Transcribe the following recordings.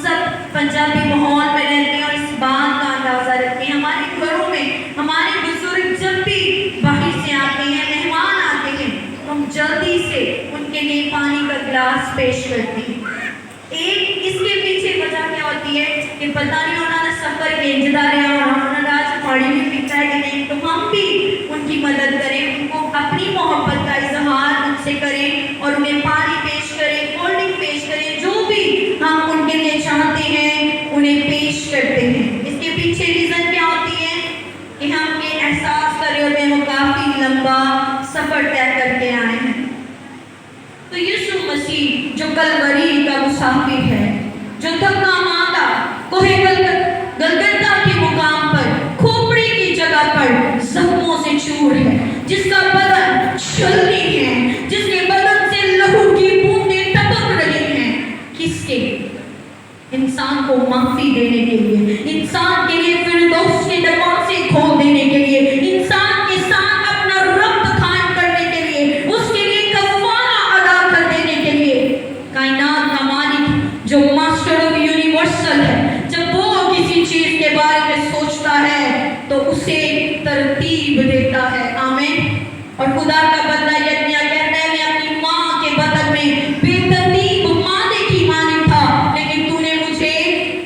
سب پنجابی ماحول میں رہتے ہیں اور اس بات کا اندازہ رکھتے ہیں. ہمارے گھروں میں ہمارے بزرگ جب بھی باہر سے آتے ہیں، مہمان آتے ہیں، تو ہم جلدی سے ان کے لیے پانی کا گلاس پیش کرتے ہیں. ایک اس کے پیچھے وجہ کیا ہوتی ہے کہ پتہ نہیں انہوں نے سفر کھینچتا رہا اور انہوں نے آج پانی بھی پیتا ہے کہ نہیں، تو ہم بھی ان کی مدد کریں، ان کو اپنی محبت کا اظہار ان سے کریں اور انہیں پانی پیش کریں، کولڈ ڈرنک پیش کریں، جو بھی ہم ان کے لیے چاہتے ہیں انہیں پیش کرتے ہیں. اس کے پیچھے ریزن کیا ہوتی ہے کہ ہم یہ احساس کر رہے ہوتے ہیں وہ کافی لمبا سفر طے کر کے آئے ہیں. تو یسوع مسیح جو کلوری کا مسافر ہے، جو تھکا ماندہ کوہ گلگتہ کے مقام پر کھوپڑی کی جگہ پر زخموں سے چور ہے، جس کا بدن چھلنی ہے، جس کے بدن سے لہو کی بوندیں ٹپک رہی ہیں، کس کے؟ انسان کو معافی دینے کے لیے، انسان کے لیے فردوس کے دروازے کھول دینے کے لیے، انسان کے ساتھ اپنا ربط قائم کرنے کے لیے، اس کے لیے کفارہ ادا کر دینے کے لیے. کائنات کا مالک جو ماسٹر آف یونیورسل ہے، جب وہ کسی چیز کے بارے میں سوچتا ہے تو اسے ترتیب دیتا ہے. آمین. اور خدا کا بندہ یرمیا کہتا ہے میں اپنی ماں کے بطن میں بے ترتیب مادے کی مانند تھا، لیکن تو نے مجھے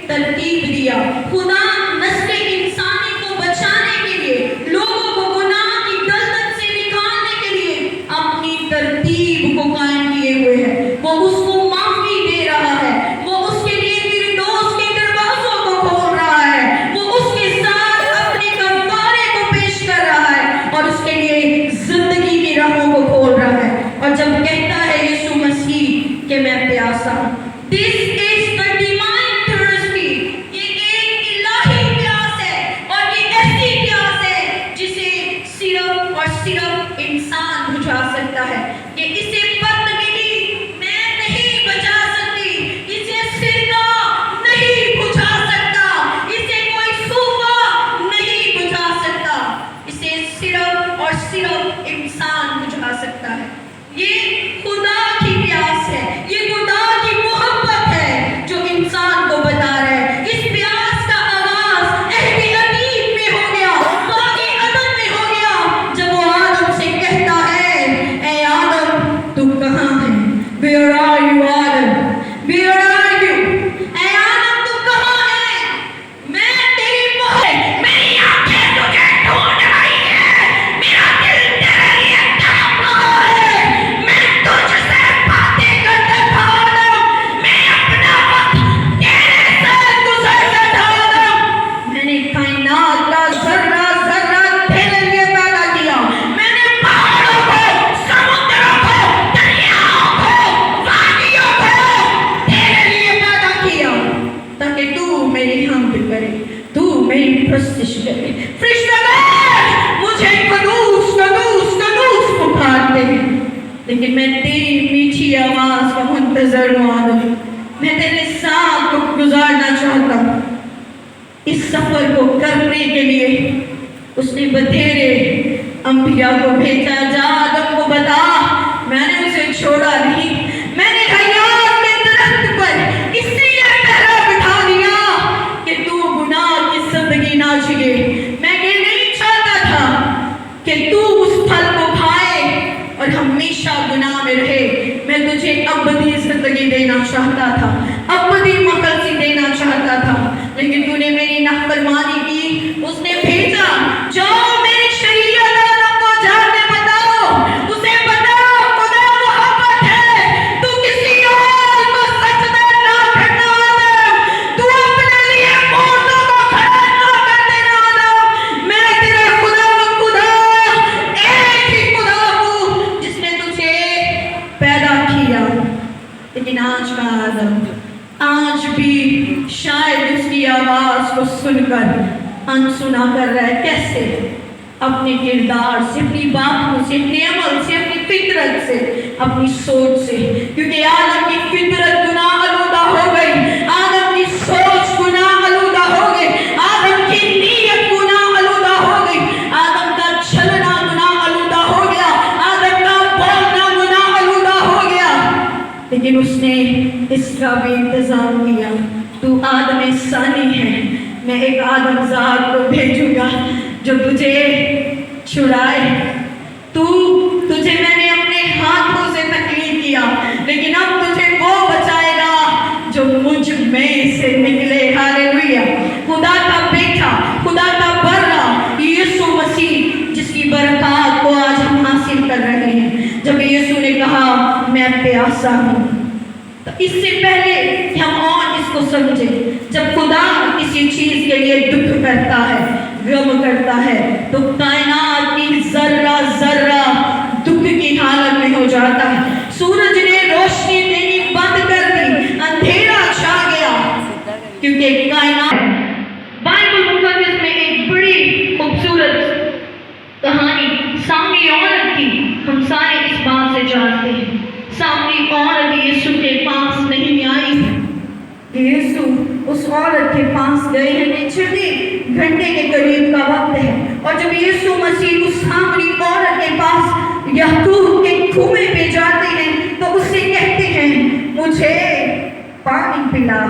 ترتیب دیا. خدا نسل انسانی کو بچانے کے لیے، لوگوں کو گناہ کی گردن سے نکالنے کے لیے اپنی ترتیب کو قائم کیے ہوئے ہے. وہ اس کو معافی دے رہا ہے، وہ اس کے لیے فردوس کے دروازوں کو کھول رہا ہے، وہ اس کے ساتھ اپنے کفارے کو پیش کر رہا ہے اور اس کے لیے زندگی کی راہوں کو کھول رہا ہے. اور جب کہتا ہے یسوع مسیح کہ میں پیاسا ہوں، this is the divine thirsty، یہ ایک الہی پیاس ہے اور یہ ایسی پیاس ہے جسے صرف اور صرف انسان بجھا سکتا ہے. کہ اسے بدنگی میں نہیں بچا سکتی، اسے سرکہ نہیں بجھا سکتا، اسے کوئی صوفہ نہیں بجھا سکتا، اسے صرف اور صرف انسان بجھا سکتا ہے. یہ خدا کی پیاس ہے، یہ خدا کی محبت ہے جو انسان کو بتا رہا ہے. اس پیاس کا آغاز عہد قدیم میں ہو گیا، باغ عدن میں ہو گیا، جب وہ آدم سے کہتا ہے اے آدم تو کہاں ہے؟ Where are you Adam? Where are you? اے آدم تو کہاں ہے؟ میں تیری محبت، میری آنکھیں تجھے ڈھونڈ رہی ہیں، میرا دل تیرے لیے تڑپ رہا ہے، میں تجھ سے باتیں کرتا تھا آدم، میں اپنا وقت تیرے سے گزرتا تھا آدم. میں نے کائنات کا ذرہ ذرہ تیرے لیے پیدا کیا، میں نے پہاڑوں کو، سمندروں کو، دریاؤں کو، وادیوں کو تیرے لیے پیدا کیا تاکہ تو میری حمد کرے، تو میری پرستش کرے. فرشتے مجھے قدوس قدوس قدوس پکارتے ہیں، لیکن میں تیری میٹھی آواز کا منتظر ہوں آدم. میں تیرے ساتھ گزارنا چاہتا ہوں. اس سفر کو کرنے کے لیے اس نے بتھیرے انبیاء کو بھیجا. جا آدم کو بتا میں نے اسے چھوڑا نہیں، میں نے حیات کے درخت پر اس لیے پہرا بٹھا دیا کہ تو گناہ کی زندگی نہ جیے. میں یہ نہیں چاہتا تھا کہ تو اس پھل کو کھائے اور ہمیشہ گناہ میں رہے. میں تجھے ابدی زندگی دینا چاہتا تھا، ابدی مخلصی دینا چاہتا تھا، لیکن تو نے میری نافرمانی کی. اس نے بھیجا جاؤ میری شریعت آدم کو جاننے بتاؤ، اسے بتاؤ خدا محبت ہے، تو کسی اور کو سچ میں نہ کرنا آدم، تو اپنے لیے مردوں کو کھڑا نہ کر دینا آدم. میں تیرا خدا ایک ہی خدا ہوں جس نے تجھے پیدا کیا. لیکن آج کا آدم آج بھی شاید اس کی آواز کو سن کر انسنا کر رہا ہے. کیسے؟ اپنے کردار سے، اپنی باتوں سے، اپنے عمل سے، اپنی فطرت سے، اپنی سوچ سے. کیونکہ آدم کی فطرت گناہ آلودہ ہو گئی، آدم کی سوچ گناہ آلودہ ہو گئی، آدم کی نیت گناہ آلودہ ہو گئی، آدم کا چلنا گناہ آلودہ ہو گیا، آدم کا بولنا گناہ آلودہ ہو گیا. لیکن اس نے اس کا بھی انتظام کیا. تو آدم ثانی ہے، میں ایک آدم زاد کو بھیجوں گا جو تجھے چھڑائے۔ تجھے میں نے اپنے ہاتھوں سے تخلیق کیا، لیکن اب تجھے وہ بچائے گا جو مجھ میں سے نکلے۔ ہاللیلویہ۔ خدا کا بیٹا، خدا کا برا یسوع مسیح، جس کی برکات کو آج ہم حاصل کر رہے ہیں۔ جب یسوع نے کہا میں پیاسا ہوں، تو اس سے پہلے کہ ہم اور اس کو سمجھیں، جب خدا کسی چیز کے لیے دکھ کرتا ہے، غم کرتا ہے، تو کائنات کی ذرہ ذرہ دکھ کی حالت میں ہو جاتا ہے۔ سورج نے روشنی دینی بند کر دی، اندھیرا چھا گیا، کیونکہ کائنات۔ بائبل مقدس میں ایک بڑی خوبصورت کہانی سامری عورت کی ہم سارے اس بات سے جانتے ہیں۔ سامری عورت یسوع کے پاس نہیں آئی، یسوع اس عورت کے پاس گئے ہیں۔ چھٹے گھنٹے کے قریب کا وقت ہے، اور جب یسوع مسیح اس سامری عورت کے پاس یعقوب کے کنویں پہ جاتے ہیں تو اس سے کہتے ہیں مجھے پانی پلا۔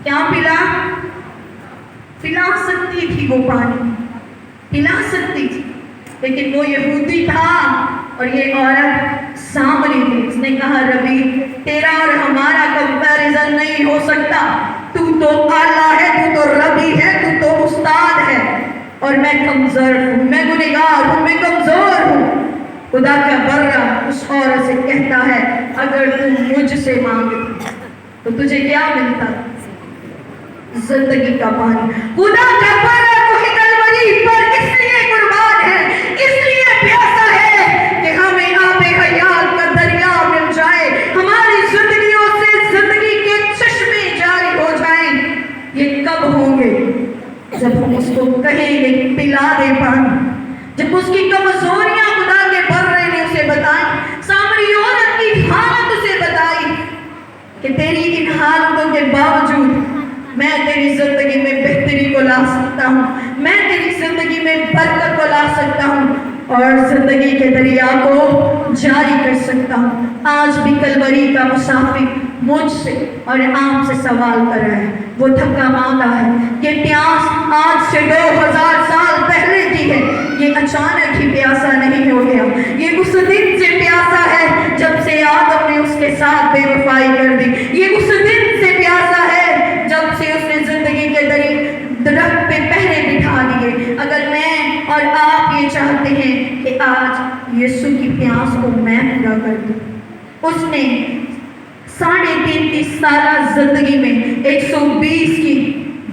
کیا پلا سکتی تھی وہ پانی، پلا سکتی تھی، لیکن وہ یہودی تھا اور یہ عورت سامری تھی۔ اس نے کہا ربی، تیرا اور ہمارا کمپیریزن نہیں ہو سکتا، تو تو اعلیٰ ہے، تو تو ربی ہے، تو تو استاد ہے، اور میں کمزور ہوں، میں گنہگار ہوں، میں کمزور ہوں۔ خدا کا برا اس عورت سے کہتا ہے اگر تم مجھ سے مانگتی تو تجھے کیا ملتا؟ زندگی کا پانی۔ خدا کا برا کوہ کلوری پر اس لیے قربان ہے، اس لیے پیاسا ہے کہ ہمیں آب حیات کا دریا مل جائے، ہماری زندگیوں سے زندگی کے چشمے جاری ہو جائیں۔ یہ کب ہوں گے؟ جب ہم اس کو کہیں گے پلا دے پانی، جب اس کی کمزوریاں خدا کے برے نے اسے بتائیں، سامری عورت کی حالت اسے بتائی کہ تیری ان حالتوں کے باوجود میں تیری زندگی میں بہتری کو لا سکتا ہوں، میں تیری زندگی میں برکت کو لا سکتا ہوں، اور زندگی کے دریا کو جاری کر سکتا ہوں۔ آج بھی کلوری کا مسافر مجھ سے اور آپ سے سوال کر رہا ہے، وہ تھکا ماندا ہے۔ یہ پیاس آج سے 2000 سال پہلے کی ہے، یہ اچانک ہی پیاسا نہیں ہو گیا، یہ اس دن سے پیاسا ہے جب سے آدم نے اس کے ساتھ بے وفائی کر دی، یہ اس دن سے پیاسا ہے جب سے اس نے زندگی کے درخت پہ پہرے بٹھا دیے۔ اگر میں اور آپ یہ چاہتے ہیں کہ آج یسوع کی پیاس کو میں پورا کر دوں، اس نے 33.5 سالہ زندگی میں 120 کی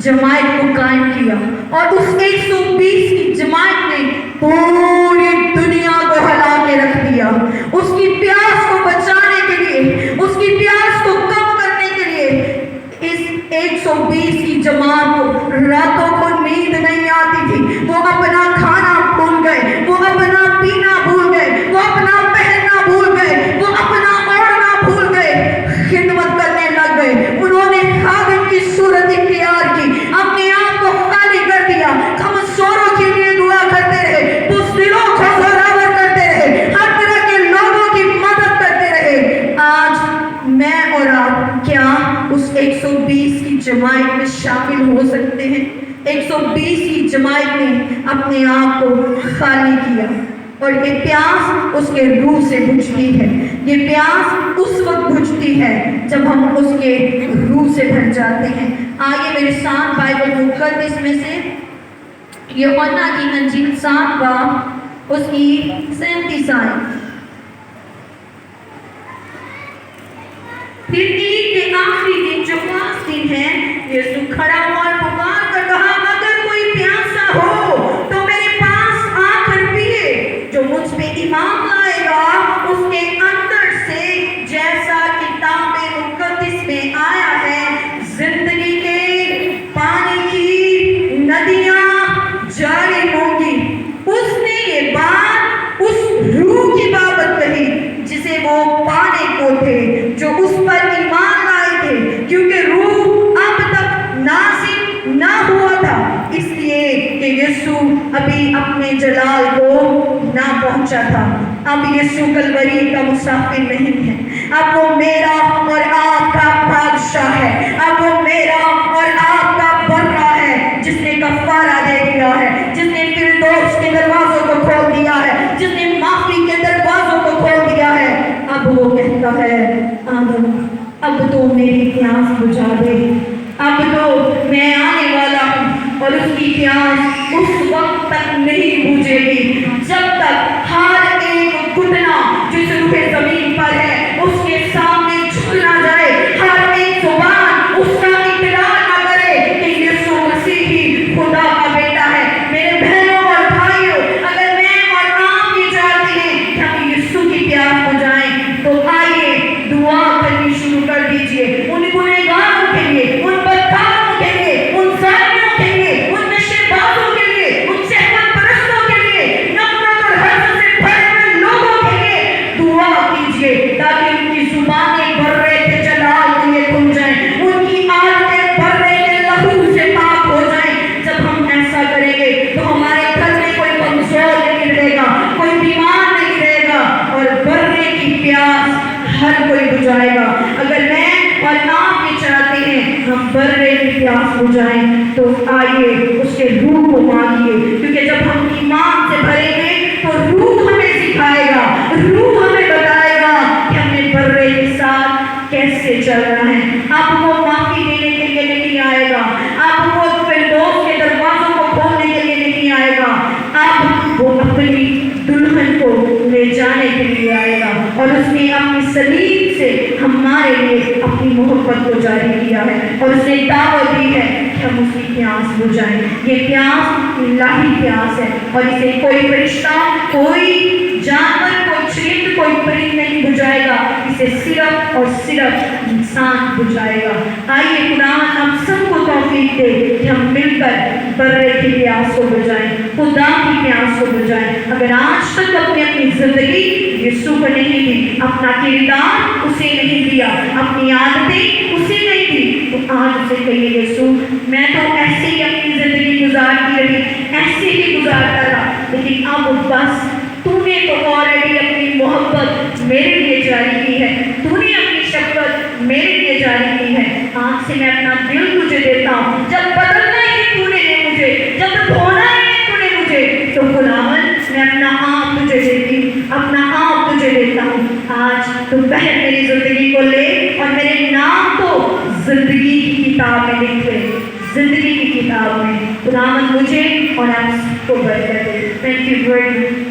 جماعت کو قائم کیا، اور اس 120 کی جماعت نے پوری دنیا کو ہلا کے رکھ دیا۔ اس کی پیاس کو بچانے کے لیے، اس کی پیاس کو کم کرنے کے لیے، اس 120 کی جماعت کو راتوں کو نیند نہیں آتی تھی، وہ اپنا کھانا بھول گئے، وہ اپنا پینا بھول گئے، وہ اپنا پہننا بھول گئے، وہ اپنا اوڑھنا بھول گئے، خدمت کرنے لگ گئے۔ انہوں نے خادم کی صورت اختیار کی، اپنے آپ کو خالی کر دیا، کمزوروں کے لیے دعا کرتے رہے، بزدلوں کو زوراور کرتے رہے، ہر طرح کے لوگوں کی مدد کرتے رہے۔ آج میں اور آپ کیا اس 120 کی جماعت میں شامل ہو سکتے ہیں؟ 120 کی جماعت نے اپنے آپ کو خالی کیا، اور یہ پیاس اس کے روح سے بجھتی ہے، یہ پیاس اس وقت بجھتی ہے جب ہم اس کے روح سے بھر جاتے ہیں۔ آئیے میرے ساتھ بائبل مقدس میں سے یوحنا کی انجیل 7 باب اس کی 37 آیت۔ پھر عید کے آخری دن جو خاص دن ہے، یسوع کھڑا ہوا اور پکار کر کہا اگر کوئی پیاسا ہو تو میرے پاس آ کر پیے، جو مجھ پہ ایمان لائے گا اس کے اندر سے جیسا کتاب مقدس میں آیا ہے زندگی کے پانی کی ندیاں جاری ہوں گی۔ اس نے یہ بات اس روح کی بابت کہی جسے وہ پانے کو تھے، جو اس پر ایمان لائے تھے، کیونکہ روح اب تک نازل نہ ہوا تھا، اس لیے کہ یسوع ابھی اپنے جلال کو نہ پہنچا تھا۔ اب یسوع کلوری کا مسافر نہیں ہے، اب وہ میرا اور آپ کا بادشاہ ہے، اب وہ میرا اب تو میری پیاس بجھا دے، اب تو میں آنے والا ہوں اور اس کی پیاس اس وقت تک نہیں بجھے گی جب تک ہر ایک گھٹنا جس روح زمین پر ہے اس کے سامنے جھک نہ جائے، ہر ایک زبان اس کا اقرار نہ کرے کہ یسوع مسیح ہی خدا کا بیٹا ہے۔ میرے بہنوں اور بھائیوں، اگر میں اور آپ یہ چاہتے ہیں کہ ہم یسوع کی پیاس بجھائیں تو آئیے دعا کرنی شروع کر دیجئے، ان گنہگاروں کے لیے، ان بدکاروں کے لیے، ان ظالموں کے لیے، ان نشے بازوں کے لیے، ان شہوت پرستوں کے لیے، نفرت اور حسد سے بھرے ہوئے لوگوں کے لیے دعا کیجئے تاکہ ان کی زبانیں برے کے جلال کے لیے کھل جائیں، ان کی عادتیں برے کے لہو سے پاک ہو جائیں۔ جب ہم ایسا کریں گے تو ہمارے گھر میں کوئی کمزور نہیں رہے گا، کوئی بیمار نہیں رہے گا اور برے کی پیاس ہر کوئی بجھائے گا۔ اگر میں اور آپ یہ چاہتے ہیں ہم برے کی پیاس بجھائیں تو آئیے اس کے روح کو مانگیے، کیونکہ جب ہم ایمان سے بھریں گے تو روح ہمیں سکھائے گا، روح ہمیں بتائے گا کہ ہمیں برے کے ساتھ کیسے چلنا ہے۔ آپ کو معافی دینے کے لیے نہیں آئے گا، آپ کو فردوس کے دروازوں کو کھولنے کے لیے نہیں آئے گا، آپ وہ اپنی دلہن کو لے جانے کے لیے آئے گا، اور اس نے اپنی صلیب سے ہمارے لیے اپنی محبت کو جاری کیا ہے، اور اس نے دعوت دی ہے کہ ہم اس کی پیاس بجھائیں۔ یہ پیاس الہی پیاس ہے، اور اسے کوئی فرشتہ، کوئی جانور، کوئی چرند، کوئی پرند نہیں بجھائے گا، اسے صرف اور صرف انسان بجھائے گا۔ آئیے خدا ہم سب کو توفیق دے کہ ہم مل کر برے کی پیاس کو بجھائیں، خدا کی پیاس کو بجھائیں۔ اگر آج تک اپنی زندگی یسوع کو نہیں دی، اپنا کردار اسے نہیں دیا، اپنی عادتیں اسے نہیں دی، تو آج اسے کہیے یسوع میں تو ایسے ہی اپنی زندگی گزارتی رہی، ایسے ہی گزارتا رہا، لیکن اب بس تو نے تو آلریڈی اپنی محبت میرے لیے جاری کی ہے، تو نے اپنی شفقت میرے لیے جاری کی ہے۔ آج سے میں اپنا دل تجھے دیتا ہوں، جب بدلنا ہی تو نے ہے مجھے، جب دھونا ہے تو نے مجھے، تو خداوند میں اپنا آپ تجھے دیتی ہوں، اپنا آپ تجھے دیتا ہوں۔ آج تو بہر میری زندگی کو لے اور میرے نام کو زندگی کی کتاب میں لکھ دے، زندگی کی کتاب میں۔ خداوند مجھے اور آپ سب کو برکت دے۔ Thank you very much.